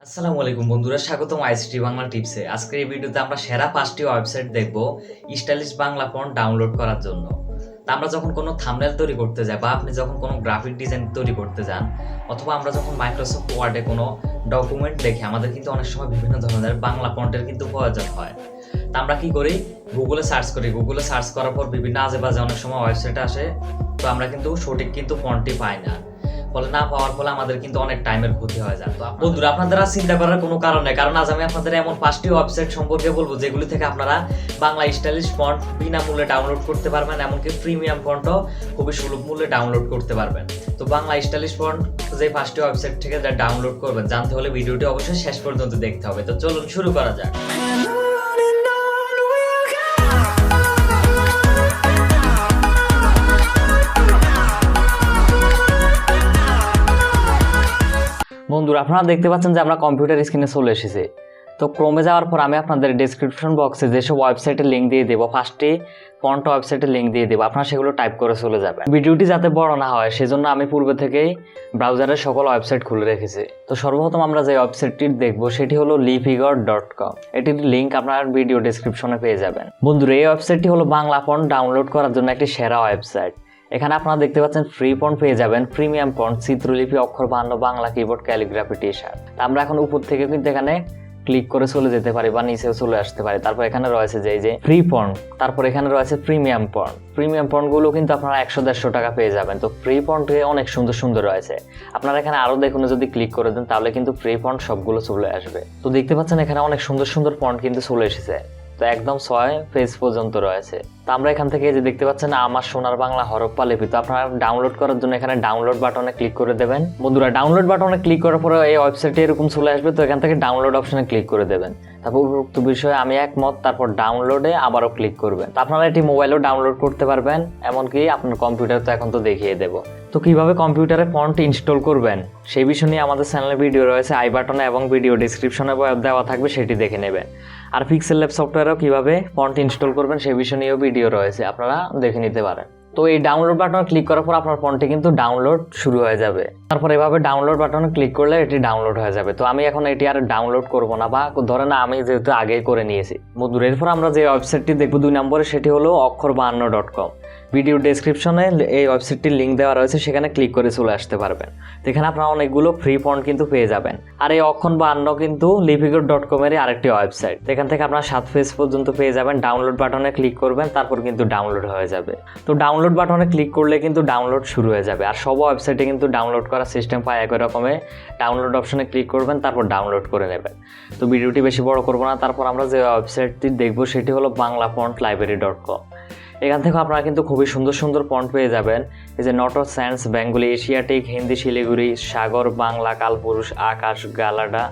আসসালামু আলাইকুম বন্ধুরা, স্বাগতম আইসিটি বাংলা টিপসে। আজকের এই ভিডিওতে আমরা সেরা 5টি ওয়েবসাইট দেখব স্টাইলিশ বাংলা ফন্ট ডাউনলোড করার জন্য। তা আমরা যখন কোনো থাম্বনেল তৈরি করতে যাই বা আপনি যখন কোনো গ্রাফিক ডিজাইন তৈরি করতে যান, অথবা আমরা যখন মাইক্রোসফট ওয়ার্ডে কোনো ডকুমেন্ট দেখি, আমাদের কিন্তু অনেক সময় বিভিন্ন ধরনের বাংলা ফন্টের কিন্তু প্রয়োজন হয়। তা আমরা কি করি, গুগলে সার্চ করি। গুগলে সার্চ করার পর বিভিন্ন আজেবাজে অনেক সময় ওয়েবসাইট আসে, তো আমরা কিন্তু সঠিক কিন্তু ফন্টটি পাই না। ফলে না পাওয়ার ফলে আমাদের কিন্তু অনেক টাইমের ক্ষতি হয়ে যায়। তো বন্ধুরা, আপনাদের আর চিন্তা করার কোনো কারণ নেই, কারণ আজ আমি আপনাদের এমন 5টি ওয়েবসাইট সম্পর্কে বলবো যেগুলি থেকে আপনারা বাংলা স্টাইলিশ ফন্ট বিনামূল্যে ডাউনলোড করতে পারবেন, এমনকি প্রিমিয়াম ফন্টও খুবই সুলভ মূল্যে ডাউনলোড করতে পারবেন। তো বাংলা স্টাইলিশ ফন্ট যে 5টি ওয়েবসাইট থেকে যা ডাউনলোড করবেন জানতে হলে ভিডিওটি অবশ্যই শেষ পর্যন্ত দেখতে হবে। তো চলুন শুরু করা যাক। বন্ধুরা, আপনারা দেখতে পাচ্ছেন যে আমরা কম্পিউটার স্ক্রিনে চলে এসেছি। তো ক্রোমে যাওয়ার পর আমি আপনাদের ডেসক্রিপশন বক্সে যেসব ওয়েবসাইটের লিঙ্ক দিয়ে দেবো, 5টি ফন্ট ওয়েবসাইটের লিঙ্ক দিয়ে দেবো, আপনারা সেগুলো টাইপ করে চলে যাবেন। ভিডিওটি যাতে বড় না হয় সেজন্য আমি পূর্বে থেকেই ব্রাউজারের সকল ওয়েবসাইট খুলে রেখেছি। তো সর্বপ্রথম আমরা যে ওয়েবসাইটটি দেখবো সেটি হলো lifigure.com। এটির লিঙ্ক আপনার ভিডিও ডেসক্রিপশনে পেয়ে যাবেন। বন্ধুরা, এই ওয়েবসাইটটি হলো বাংলা ফন্ট ডাউনলোড করার জন্য একটি সেরা ওয়েবসাইট। এখানে আপনারা দেখতে পাচ্ছেন ফ্রি ফন্ট পেয়ে যাবেন, প্রিমিয়াম ফন্ট, চিত্রলিপি, অক্ষর বানানো, বাংলা কিবোর্ড, ক্যালিগ্রাফি, টি-শার্ট। আমরা এখন উপর থেকে কিন্তু এখানে ক্লিক করে চলে যেতে পারি বা নিচেও চলে আসতে পারি। তারপর এখানে রয়েছে যে এই যে ফ্রি ফন্ট, তারপর এখানে রয়েছে প্রিমিয়াম ফন্ট। প্রিমিয়াম ফন্টগুলো কিন্তু আপনারা 100-150 টাকা পেয়ে যাবেন। তো ফ্রি ফন্টে অনেক সুন্দর সুন্দর রয়েছে। আপনারা এখানে আরো দেখুন, যদি ক্লিক করে দেন তাহলে কিন্তু ফ্রি ফন্ট সবগুলো চলে আসবে। তো দেখতে পাচ্ছেন এখানে অনেক সুন্দর সুন্দর ফন্ট কিন্তু চলে এসেছে। তো একদম 6 পেজ পর্যন্ত রয়েছে। তো আমরা এখান থেকে যে দেখতে পাচ্ছেন আমার সোনার বাংলা হরপ্পা লিপি, তো আপনারা ডাউনলোড করার জন্য এখানে ডাউনলোড বাটনে ক্লিক করে দেবেন। বন্ধুরা, ডাউনলোড বাটনে ক্লিক করার পরে এই ওয়েবসাইটে এরকম চলে আসবে। তো এখান থেকে ডাউনলোড অপশনে ক্লিক করে দেবেন। তারপর উপরোক্ত বিষয়ে আমি একমত, তারপর ডাউনলোডে আবারও ক্লিক করবেন। তো আপনারা এটি মোবাইলেও ডাউনলোড করতে পারবেন, এমনকি আপনার কম্পিউটার তো এখন তো দেখিয়ে দেবো। তো কিভাবে কম্পিউটারে ফন্ট ইনস্টল করবেন সেই বিষয় নিয়ে আমাদের চ্যানেলে ভিডিও রয়েছে, আই বাটনে এবং ভিডিও ডেসক্রিপশনে দেওয়া থাকবে, সেটি দেখে নেবেন। আর পিক্সেল ল্যাব সফটওয়্যারও কিভাবে ফন্ট ইনস্টল করবেন সেই বিষয় নিয়েও ভিডিও রয়েছে, আপনারা দেখে নিতে পারেন। তো এই ডাউনলোড বাটনে ক্লিক করার পর আপনার ফন্টটি কিন্তু ডাউনলোড শুরু হয়ে যাবে। তারপর এভাবে ডাউনলোড বাটনে ক্লিক করলে এটি ডাউনলোড হয়ে যাবে। তো আমি এখন এটি আর ডাউনলোড করব না, বা ধরে না আমি যেহেতু আগেই করে নিয়েছি। বন্ধুরা, এরপর আমরা যে ওয়েবসাইটটি দেখবো 2 নম্বরে, সেটি হলো অক্ষর52.com। ভিডিও ডেসক্রিপশনে এই ওয়েবসাইটটির লিঙ্ক দেওয়া রয়েছে, সেখানে ক্লিক করে চলে আসতে পারবেন। তো এখানে আপনারা অনেকগুলো ফ্রি ফন্ট কিন্তু পেয়ে যাবেন। আর এই অক্ষর52 কিন্তু lifigure.com এর আরেকটি ওয়েবসাইট। এখান থেকে আপনারা 7 পেজ পর্যন্ত পেয়ে যাবেন। ডাউনলোড বাটনে ক্লিক করবেন, তারপর কিন্তু ডাউনলোড হয়ে যাবে। তো ডাউনলোড বাটনে ক্লিক করলে কিন্তু ডাউনলোড শুরু হয়ে যাবে। আর সব ওয়েবসাইটে কিন্তু ডাউনলোড করার সিস্টেম পায় একই রকমের। ডাউনলোড অপশনে ক্লিক করবেন, তারপর ডাউনলোড করে নেবেন। তো ভিডিওটি বেশি বড় করব না। তারপর আমরা যে ওয়েবসাইটটি দেখবো সেটি হলো banglafontlibrary.com। এখান থেকে আপনারা কিন্তু খুবই সুন্দর সুন্দর ফন্ট পেয়ে যাবেন। এই যে Noto Sans, Bengali, Asiatic, Hindi, Siliguri, Sagar, Bangla, Kalpurush, Akash, Galada,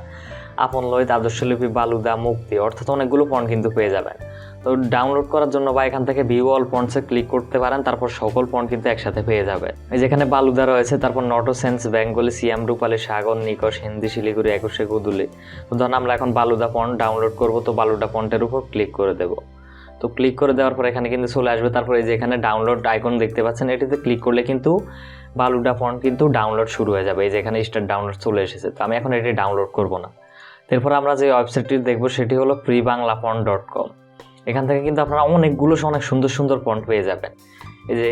আপন লয়, আদর্শলিপি, বালুদা, মুক্তি, অর্থাৎ অনেকগুলো ফন্ট কিন্তু পেয়ে যাবেন। তো ডাউনলোড করার জন্য বা এখান থেকে ভিউ অল ফন্টসে ক্লিক করতে পারেন, তারপর সকল ফন্ট কিন্তু একসাথে পেয়ে যাবে। এই যেখানে বালুদা রয়েছে, তারপর নট সেন্স, বেঙ্গলি, সিয়াম, রূপালী, সাগর, নিকশ, হিন্দি, শিলিগুড়ি, একুশে, গুদুলি। তো ধরুন আমরা এখন বালুদা ফন্ট ডাউনলোড করব, তো বালুদা ফন্টের উপর ক্লিক করে দেবো। তো ক্লিক করে দেওয়ার পর এখানে কিন্তু চলে আসবে। তারপরে এই যে এখানে ডাউনলোড আইকন দেখতে পাচ্ছেন, এটিতে ক্লিক করলে কিন্তু বালুদা ফন্ট কিন্তু ডাউনলোড শুরু হয়ে যাবে। এই যে এখানে স্টার্ট ডাউনলোড চলে এসেছে। তো আমি এখন এটি ডাউনলোড করব না। এরপর আমরা যে ওয়েবসাইটটি দেখবো সেটি হলো freebanglafont.com। এখান থেকে কিন্তু আপনারা অনেক সুন্দর সুন্দর ফন্ট পেয়ে যাবেন। এই যে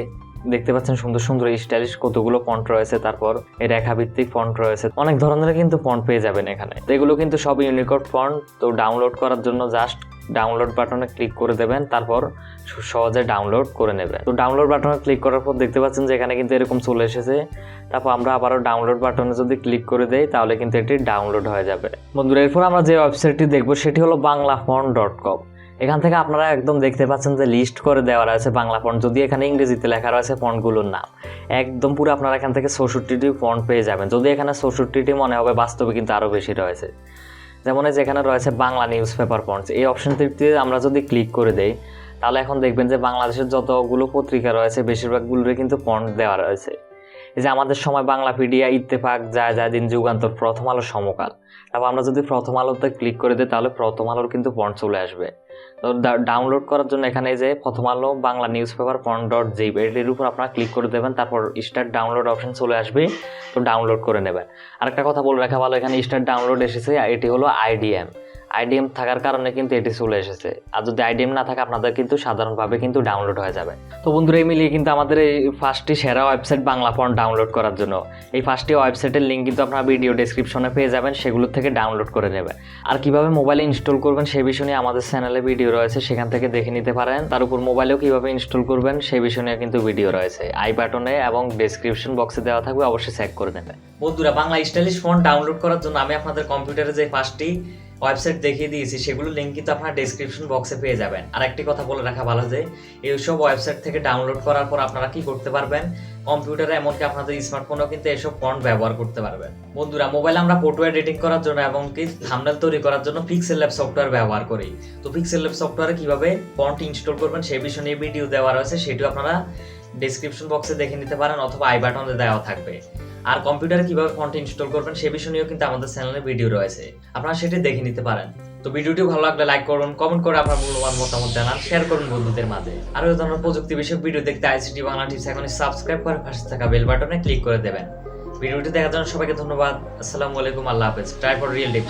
দেখতে পাচ্ছেন সুন্দর সুন্দর স্টাইলিশ কতগুলো ফন্ট রয়েছে, তারপর এই রেখাভিত্তিক ফন্ট রয়েছে, অনেক ধরনের কিন্তু ফন্ট পেয়ে যাবেন এখানে। তো এগুলো কিন্তু সব ইউনিকোড ফন্ট। তো ডাউনলোড করার জন্য জাস্ট ডাউনলোড বাটনে ক্লিক করে দেবেন, তারপর সহজে ডাউনলোড করে নেবেন। তো ডাউনলোড বাটনে ক্লিক করার পর দেখতে পাচ্ছেন যে এখানে কিন্তু এরকম চলে এসেছে। তারপর আমরা আবারও ডাউনলোড বাটনে যদি ক্লিক করে দেই তাহলে কিন্তু এটি ডাউনলোড হয়ে যাবে। বন্ধুরা, এরপর আমরা যে ওয়েবসাইটটি দেখবো সেটি হলো banglaFont.com। এখান থেকে আপনারা একদম দেখতে পাচ্ছেন যে লিস্ট করে দেওয়া রয়েছে বাংলা ফন্ট, যদি এখানে ইংরেজিতে লেখা রয়েছে ফন্টগুলোর নাম একদম পুরো আপনারা এখান থেকে 64টি ফন্ট পেয়ে যাবেন। যদি এখানে 64টি মনে হবে, বাস্তবে কিন্তু আরও বেশি রয়েছে। যেমন যেখানে রয়েছে বাংলা নিউজ পেপার ফন্টস, এই অপশনটিতে আমরা যদি ক্লিক করে দেই তাহলে এখন দেখবেন যে বাংলাদেশের যতগুলো পত্রিকা রয়েছে বেশিরভাগগুলোরে কিন্তু ফন্ট দেওয়া রয়েছে। এই যে আমাদের সময়, বাংলাপিডিয়া, ইত্তেফাক, দিন, যুগান্তর, প্রথম আলো, সমকাল। এবং আমরা যদি প্রথম আলোতে ক্লিক করে দিই তাহলে প্রথম আলোর কিন্তু ফন্ট চলে আসবে। তো ডাউনলোড করার জন্য এখানে যে প্রথম আলো বাংলা নিউজ পেপার font.zip এটির উপর আপনারা ক্লিক করে দেবেন, তারপর স্টার্ট ডাউনলোড অপশন চলে আসবে, তো ডাউনলোড করে নেবেন। আরেকটা কথা বলে রাখা ভালো, এখানে স্টার্ট ডাউনলোড এসেছে, এটি হলো আইডিএম থাকার কারণে কিন্তু এটি চলে এসেছে। আর যদি আইডিএম না থাকে আপনাদের কিন্তু সাধারণভাবে কিন্তু ডাউনলোড হয়ে যাবে। তো বন্ধুরা এই মিলিয়ে কিন্তু আমাদের এই 5টি সেরা ওয়েবসাইট বাংলা ফন্ট ডাউনলোড করার জন্য, এই 5টি ওয়েবসাইটের লিঙ্ক কিন্তু আপনারা ভিডিও ডেসক্রিপশনে পেয়ে যাবেন, সেগুলো থেকে ডাউনলোড করে নেবেন। আর কিভাবে মোবাইলে ইনস্টল করবেন সেই বিষয় নিয়ে আমাদের চ্যানেলে ভিডিও রয়েছে, সেখান থেকে দেখে নিতে পারেন। তার উপর মোবাইলেও কিভাবে ইনস্টল করবেন সেই বিষয় নিয়ে কিন্তু ভিডিও রয়েছে, আই বাটনে এবং ডেসক্রিপশন বক্সে দেওয়া থাকবে, অবশ্যই চেক করে নেবেন। বন্ধুরা বাংলা স্টাইলিশ ফন্ট ডাউনলোড করার জন্য আমি আপনাদের কম্পিউটারে যে 5টি ওয়েবসাইট দেখিয়ে দিয়েছি সেগুলোর লিঙ্ক কিন্তু আপনারা ডেসক্রিপশন বক্সে পেয়ে যাবেন। আর একটি কথা বলে রাখা ভালো যে এইসব ওয়েবসাইট থেকে ডাউনলোড করার পর আপনারা কি করতে পারবেন, কম্পিউটারে এমনকি আপনাদের স্মার্টফোনেও কিন্তু এসব ফন্ট ব্যবহার করতে পারবেন। বন্ধুরা মোবাইলে আমরা ফটো এডিটিং করার জন্য এবং কি থাম্বনেল তৈরি করার জন্য পিক্সেল ল্যাব সফটওয়্যার ব্যবহার করি। তো পিক্সেল ল্যাব সফটওয়্যারে কিভাবে ফন্ট ইনস্টল করবেন সেই বিষয় নিয়ে ভিডিও দেওয়া রয়েছে, সেটিও আপনারা ডেসক্রিপশন বক্সে দেখে নিতে পারেন অথবা আই বাটনে দেওয়া থাকবে। আর কম্পিউটারে কিভাবে ফন্ট ইনস্টল করবেন সেই বিষয় নিয়েও কিন্তু আমাদের চ্যানেলে ভিডিও রয়েছে, আপনারা সেটি দেখে নিতে পারেন। তো ভিডিওটি ভালো লাগলে লাইক করুন, কমেন্ট করে আপনার মূল্যবান মতামত জানান, শেয়ার করুন বন্ধুদের মাঝে। আর এই ধরনের প্রযুক্তি বিষয়ক ভিডিও দেখতে আইসিটি বাংলা টিপস এখন সাবস্ক্রাইব করে পাশে থাকা বেল বাটনে ক্লিক করে দেবেন। ভিডিওটি দেখার জন্য সবাইকে ধন্যবাদ। আসসালামু আলাইকুম, আল্লাহ হাফেজ। Try for real tip.